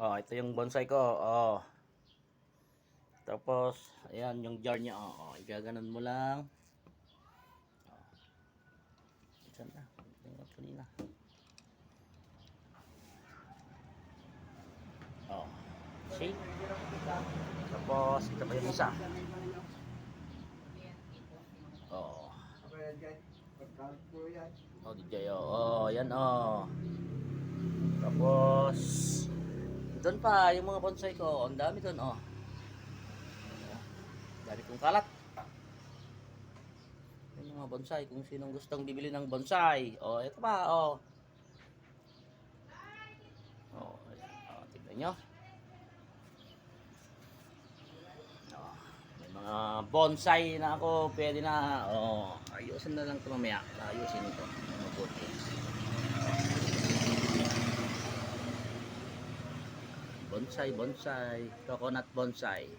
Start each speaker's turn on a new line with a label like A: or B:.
A: Oh, ito yung bonsai ko. Oh. Tapos, ayan yung jar niya. Oh, igaganon mo lang. Oh. Diyan na. Tingnan kanina. Oh. See? Tapos, ito pa yung isa. Oh. Oh, DJ. Oh, yan oh. Tapos, doon pa yung mga bonsai ko. Ang dami doon oh. Dami kong kalat. Yung mga bonsai. Kung sinong gustong bibili ng bonsai. Oh, ito pa oh. Oh, tignan nyo. Oh, may mga bonsai na ako. Pwede na. Oh, ayusin na lang ito mamaya. Ayusin ito. Mabuti. Bonsai, bonsai. Coconut bonsai.